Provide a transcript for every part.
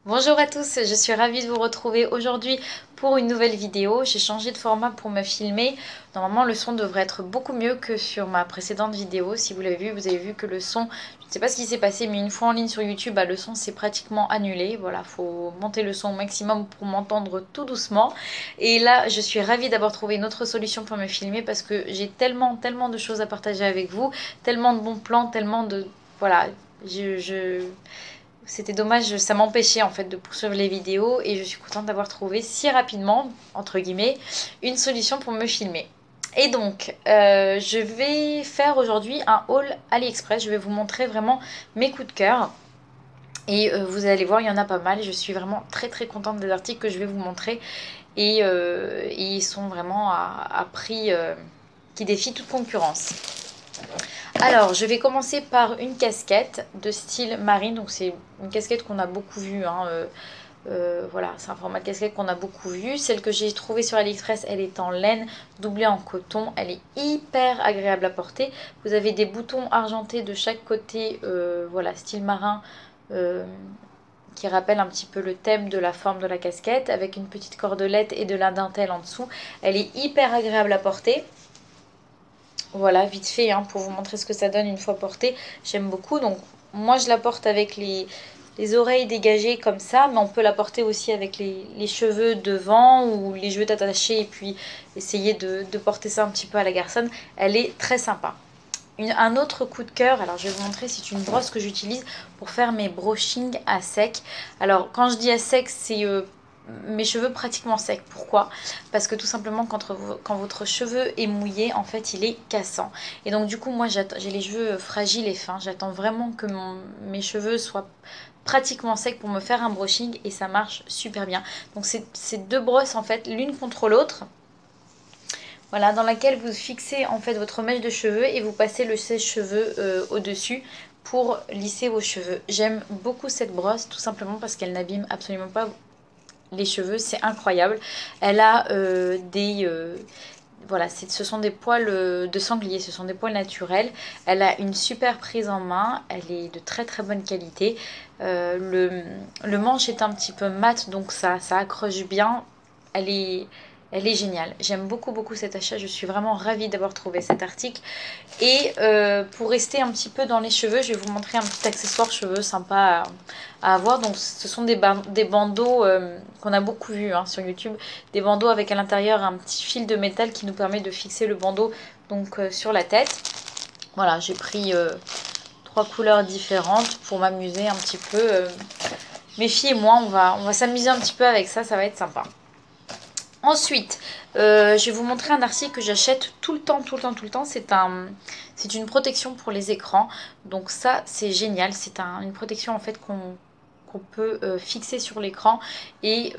Bonjour à tous, je suis ravie de vous retrouver aujourd'hui pour une nouvelle vidéo. J'ai changé de format pour me filmer. Normalement, le son devrait être beaucoup mieux que sur ma précédente vidéo. Si vous l'avez vu, vous avez vu que le son, je ne sais pas ce qui s'est passé, mais une fois en ligne sur YouTube, le son s'est pratiquement annulé. Voilà, faut monter le son au maximum pour m'entendre tout doucement. Et là, je suis ravie d'avoir trouvé une autre solution pour me filmer parce que j'ai tellement de choses à partager avec vous, tellement de bons plans, tellement de... Voilà, je... C'était dommage, ça m'empêchait en fait de poursuivre les vidéos et je suis contente d'avoir trouvé si rapidement, entre guillemets, une solution pour me filmer. Et donc, je vais faire aujourd'hui un haul AliExpress. Je vais vous montrer vraiment mes coups de cœur. Et vous allez voir, il y en a pas mal. Je suis vraiment très contente des articles que je vais vous montrer. Et ils sont vraiment à prix qui défie toute concurrence. Alors, je vais commencer par une casquette de style marine. Donc, c'est une casquette qu'on a beaucoup vue. Voilà, c'est un format de casquette qu'on a beaucoup vu. Celle que j'ai trouvée sur AliExpress, elle est en laine, doublée en coton. Elle est hyper agréable à porter. Vous avez des boutons argentés de chaque côté, voilà, style marin, euh, qui rappelle un petit peu le thème de la forme de la casquette, avec une petite cordelette et de la dentelle en dessous. Elle est hyper agréable à porter. Voilà, vite fait, hein, pour vous montrer ce que ça donne une fois portée. J'aime beaucoup. Donc, moi, je la porte avec les oreilles dégagées comme ça, mais on peut la porter aussi avec les cheveux devant ou les cheveux attachés et puis essayer de porter ça un petit peu à la garçonne. Elle est très sympa. Un autre coup de cœur, alors je vais vous montrer, c'est une brosse que j'utilise pour faire mes brushings à sec. Alors, quand je dis à sec, c'est mes cheveux pratiquement secs. Pourquoi? Parce que tout simplement quand votre cheveu est mouillé, en fait il est cassant. Et donc du coup moi j'ai les cheveux fragiles et fins. J'attends vraiment que mes cheveux soient pratiquement secs pour me faire un brushing et ça marche super bien. Donc c'est deux brosses en fait l'une contre l'autre. Voilà, dans laquelle vous fixez en fait votre mèche de cheveux et vous passez le sèche-cheveux au-dessus pour lisser vos cheveux. J'aime beaucoup cette brosse tout simplement parce qu'elle n'abîme absolument pas les cheveux, c'est incroyable. Elle a voilà, ce sont des poils de sanglier, ce sont des poils naturels. Elle a une super prise en main, elle est de très bonne qualité. Le manche est un petit peu mat, donc ça accroche bien. Elle est, elle est géniale. J'aime beaucoup cet achat. Je suis vraiment ravie d'avoir trouvé cet article. Et pour rester un petit peu dans les cheveux, je vais vous montrer un petit accessoire cheveux sympa à avoir. Donc, ce sont des bandeaux qu'on a beaucoup vus sur YouTube. Des bandeaux avec à l'intérieur un petit fil de métal qui nous permet de fixer le bandeau donc, sur la tête. Voilà, j'ai pris trois couleurs différentes pour m'amuser un petit peu. Mes filles et moi, on va s'amuser un petit peu avec ça, ça va être sympa. Ensuite, je vais vous montrer un article que j'achète tout le temps. C'est une protection pour les écrans. Donc ça, c'est génial. C'est une protection en fait qu'on peut fixer sur l'écran et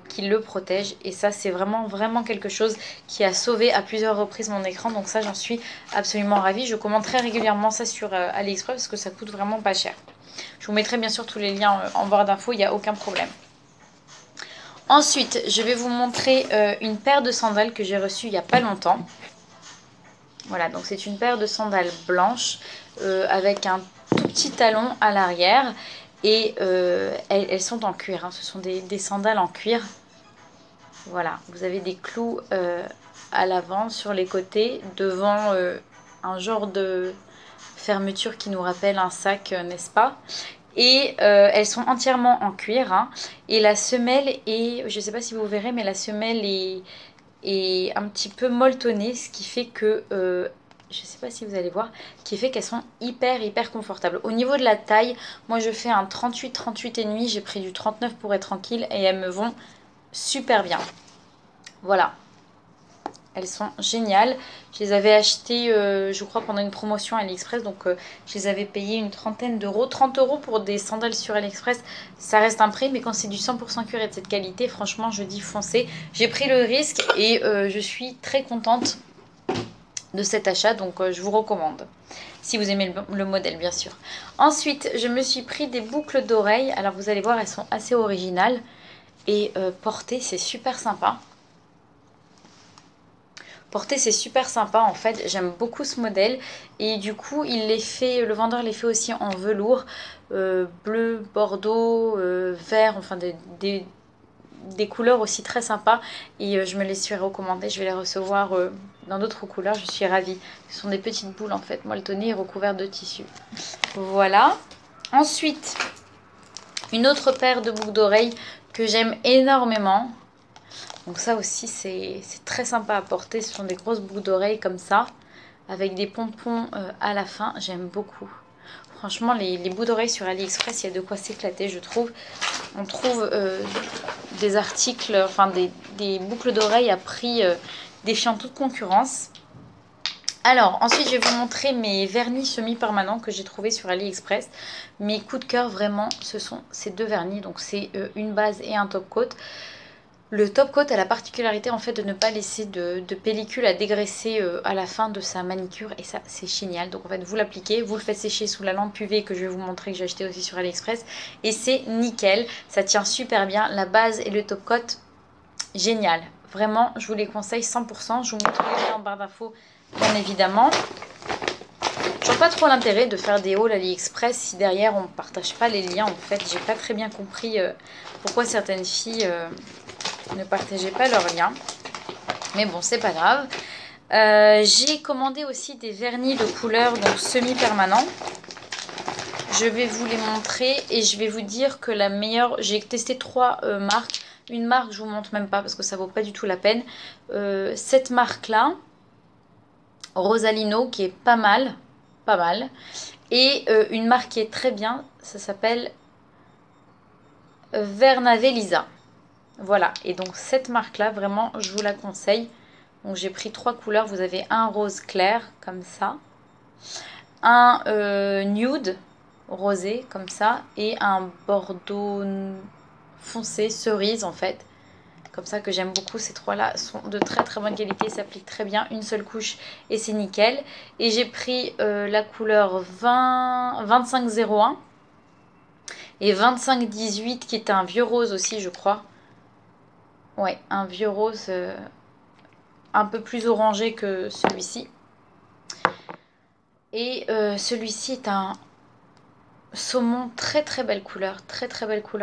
qui le protège. Et ça, c'est vraiment quelque chose qui a sauvé à plusieurs reprises mon écran. Donc ça, j'en suis absolument ravie. Je commande très régulièrement ça sur AliExpress parce que ça coûte vraiment pas cher. Je vous mettrai bien sûr tous les liens en barre d'infos, il n'y a aucun problème. Ensuite, je vais vous montrer une paire de sandales que j'ai reçue il n'y a pas longtemps. Voilà, donc c'est une paire de sandales blanches avec un tout petit talon à l'arrière. Et elles sont en cuir, ce sont des sandales en cuir. Voilà, vous avez des clous à l'avant, sur les côtés, devant un genre de fermeture qui nous rappelle un sac, n'est-ce pas? Et elles sont entièrement en cuir. Et la semelle est, je ne sais pas si vous verrez, mais la semelle est un petit peu molletonnée, ce qui fait que, je ne sais pas si vous allez voir, qui fait qu'elles sont hyper confortables. Au niveau de la taille, moi je fais un 38 et demi, j'ai pris du 39 pour être tranquille et elles me vont super bien. Voilà. Elles sont géniales. Je les avais achetées, je crois, pendant une promotion à AliExpress. Donc, je les avais payées une trentaine d'euros. 30 euros pour des sandales sur AliExpress, ça reste un prix. Mais quand c'est du 100% cuir et de cette qualité, franchement, je dis foncez. J'ai pris le risque et je suis très contente de cet achat. Donc, je vous recommande. Si vous aimez le modèle, bien sûr. Ensuite, je me suis pris des boucles d'oreilles. Alors, vous allez voir, elles sont assez originales. Et portées, c'est super sympa. Porter c'est super sympa en fait, j'aime beaucoup ce modèle et du coup le vendeur les fait aussi en velours, bleu, bordeaux, vert, enfin des couleurs aussi très sympas et je me les suis recommandées, je vais les recevoir dans d'autres couleurs, je suis ravie. Ce sont des petites boules en fait, molletonnées et recouvertes de tissu. Voilà. Ensuite, une autre paire de boucles d'oreilles que j'aime énormément. Donc ça aussi c'est très sympa à porter, ce sont des grosses boucles d'oreilles comme ça, avec des pompons à la fin, j'aime beaucoup. Franchement les boucles d'oreilles sur AliExpress, il y a de quoi s'éclater je trouve. On trouve des articles, enfin des boucles d'oreilles à prix défiant toute concurrence. Alors, ensuite, je vais vous montrer mes vernis semi-permanents que j'ai trouvés sur AliExpress. Mes coups de cœur, vraiment, ce sont ces deux vernis. Donc, c'est une base et un top coat. Le top coat a la particularité, en fait, de ne pas laisser de pellicule à dégraisser à la fin de sa manicure. Et ça, c'est génial. Donc, en fait, vous l'appliquez, vous le faites sécher sous la lampe UV que je vais vous montrer, que j'ai acheté aussi sur AliExpress. Et c'est nickel. Ça tient super bien. La base et le top coat, génial. Vraiment, je vous les conseille 100%. Je vous montre les liens en barre d'infos. Bien évidemment, je vois pas trop l'intérêt de faire des hauls AliExpress si derrière on ne partage pas les liens. En fait, j'ai pas très bien compris pourquoi certaines filles ne partageaient pas leurs liens. Mais bon, c'est pas grave. J'ai commandé aussi des vernis de couleur, donc semi-permanents. Je vais vous les montrer et je vais vous dire que la meilleure... J'ai testé 3 marques. Une marque, je vous montre même pas parce que ça vaut pas du tout la peine. Cette marque-là... Rosalino qui est pas mal, et une marque qui est très bien, ça s'appelle Vernave Lisa. Voilà, et donc cette marque là vraiment je vous la conseille. Donc j'ai pris 3 couleurs, vous avez un rose clair comme ça, un nude rosé comme ça et un bordeaux foncé cerise en fait. Comme ça que j'aime beaucoup, ces trois là sont de très très bonne qualité, s'appliquent très bien, une seule couche et c'est nickel. Et j'ai pris la couleur 2501 et 2518 qui est un vieux rose aussi je crois. Ouais, un vieux rose un peu plus orangé que celui-ci. Et celui-ci est un saumon, très très belle couleur,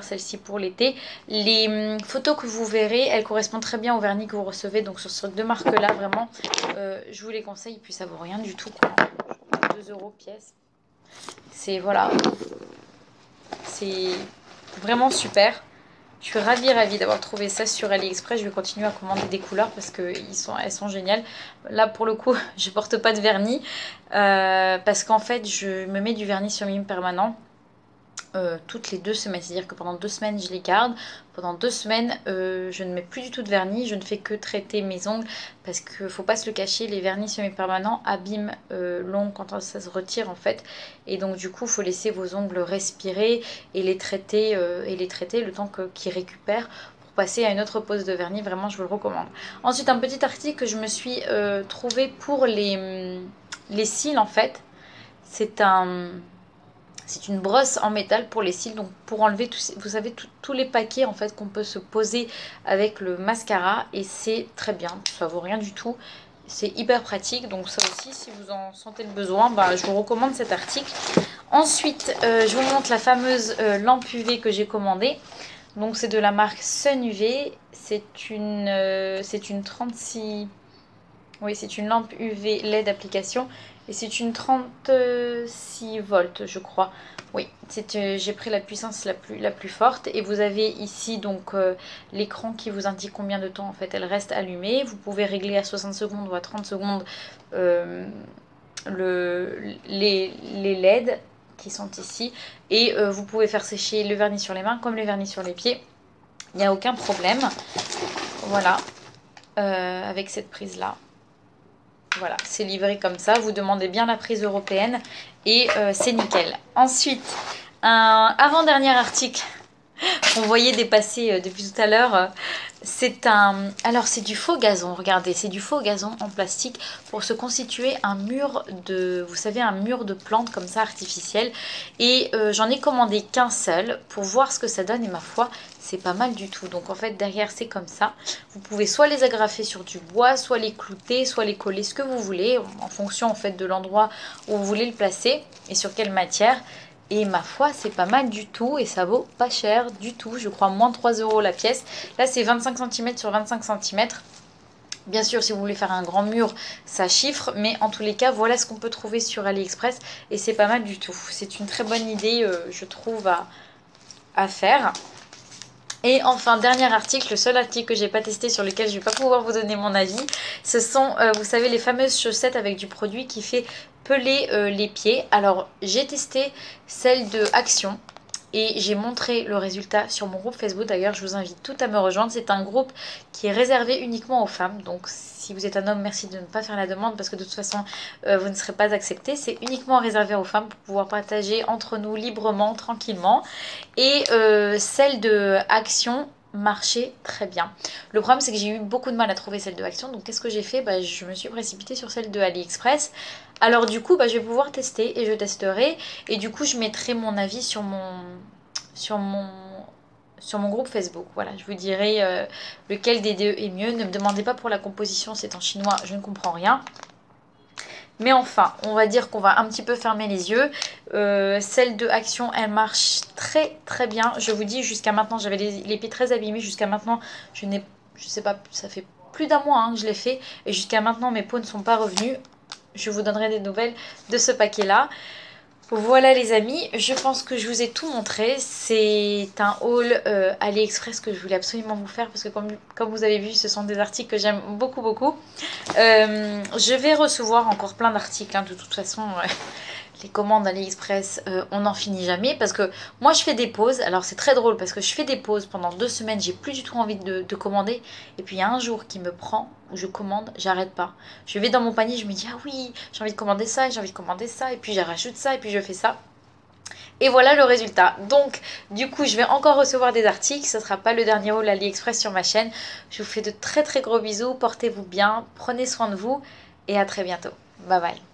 celle-ci pour l'été. Les photos que vous verrez, elles correspondent très bien au vernis que vous recevez, donc sur ces deux marques là vraiment je vous les conseille. Et puis ça vaut rien du tout quoi. 2 € pièce, c'est voilà, c'est vraiment super. Je suis ravie d'avoir trouvé ça sur AliExpress. Je vais continuer à commander des couleurs parce qu'elles sont géniales. Là, pour le coup, je porte pas de vernis parce qu'en fait, je me mets du vernis sur mime permanent toutes les 2 semaines. C'est-à-dire que pendant 2 semaines, je les garde. Pendant 2 semaines, je ne mets plus du tout de vernis. Je ne fais que traiter mes ongles parce qu'il ne faut pas se le cacher. Les vernis semi-permanents abîment l'ongle quand ça se retire en fait. Et donc du coup, il faut laisser vos ongles respirer et les traiter le temps qu'ils récupèrent pour passer à une autre pose de vernis. Vraiment, je vous le recommande. Ensuite, un petit article que je me suis trouvé pour les cils en fait. C'est une brosse en métal pour les cils, donc pour enlever vous savez tous les paquets en fait qu'on peut se poser avec le mascara, et c'est très bien, ça vaut rien du tout, c'est hyper pratique. Donc ça aussi, si vous en sentez le besoin, je vous recommande cet article. Ensuite, je vous montre la fameuse lampe UV que j'ai commandée. Donc c'est de la marque Sun UV, c'est une 36... Oui, c'est une lampe UV LED application et c'est une 36 volts je crois. Oui, j'ai pris la puissance la plus forte et vous avez ici donc l'écran qui vous indique combien de temps en fait elle reste allumée. Vous pouvez régler à 60 secondes ou à 30 secondes les LED qui sont ici, et vous pouvez faire sécher le vernis sur les mains comme le vernis sur les pieds. Il n'y a aucun problème. Voilà, avec cette prise là. Voilà, c'est livré comme ça. Vous demandez bien la prise européenne et c'est nickel. Ensuite, un avant-dernier article on voyait dépasser depuis tout à l'heure. C'est un... Alors c'est du faux gazon, regardez, c'est du faux gazon en plastique pour se constituer un mur de... Vous savez, un mur de plantes comme ça artificiel. Et j'en ai commandé qu'un seul pour voir ce que ça donne et ma foi, c'est pas mal du tout. Donc en fait derrière c'est comme ça. Vous pouvez soit les agrafer sur du bois, soit les clouter, soit les coller, ce que vous voulez, en fonction en fait de l'endroit où vous voulez le placer et sur quelle matière. Et ma foi, c'est pas mal du tout et ça vaut pas cher du tout. Je crois moins de 3 € la pièce. Là, c'est 25 cm sur 25 cm. Bien sûr, si vous voulez faire un grand mur, ça chiffre. Mais en tous les cas, voilà ce qu'on peut trouver sur AliExpress. Et c'est pas mal du tout. C'est une très bonne idée, je trouve, à faire. Et enfin, dernier article, le seul article que j'ai pas testé sur lequel je vais pas pouvoir vous donner mon avis, ce sont, vous savez, les fameuses chaussettes avec du produit qui fait peler les pieds. Alors, j'ai testé celle de Action et j'ai montré le résultat sur mon groupe Facebook. D'ailleurs, je vous invite toutes à me rejoindre. C'est un groupe qui est réservé uniquement aux femmes. Donc, si vous êtes un homme, merci de ne pas faire la demande parce que de toute façon, vous ne serez pas accepté. C'est uniquement réservé aux femmes pour pouvoir partager entre nous librement, tranquillement. Et celle de Action marchait très bien. Le problème, c'est que j'ai eu beaucoup de mal à trouver celle de Action. Donc, qu'est-ce que j'ai fait? Je me suis précipitée sur celle de AliExpress. Alors, du coup, je vais pouvoir tester et je testerai. Et du coup, je mettrai mon avis sur mon groupe Facebook. Voilà, je vous dirai lequel des deux est mieux. Ne me demandez pas pour la composition, c'est en chinois, je ne comprends rien. Mais enfin, on va dire qu'on va un petit peu fermer les yeux. Celle de Action, elle marche très très bien. Je vous dis, jusqu'à maintenant, j'avais les pieds très abîmés. Jusqu'à maintenant, je sais pas, ça fait plus d'un mois que je l'ai fait. Et jusqu'à maintenant, mes peaux ne sont pas revenues. Je vous donnerai des nouvelles de ce paquet-là. Voilà les amis, je pense que je vous ai tout montré. C'est un haul AliExpress que je voulais absolument vous faire parce que comme vous avez vu, ce sont des articles que j'aime beaucoup beaucoup. Je vais recevoir encore plein d'articles, de toute façon. Les commandes AliExpress, on n'en finit jamais parce que moi je fais des pauses. Alors c'est très drôle parce que je fais des pauses pendant 2 semaines, j'ai plus du tout envie de commander. Et puis il y a un jour qui me prend où je commande, j'arrête pas. Je vais dans mon panier, je me dis ah oui, j'ai envie de commander ça, et j'ai envie de commander ça, et puis je rajoute ça, et puis je fais ça. Et voilà le résultat. Donc du coup je vais encore recevoir des articles. Ce ne sera pas le dernier haul AliExpress sur ma chaîne. Je vous fais de très très gros bisous. Portez-vous bien. Prenez soin de vous. Et à très bientôt. Bye bye.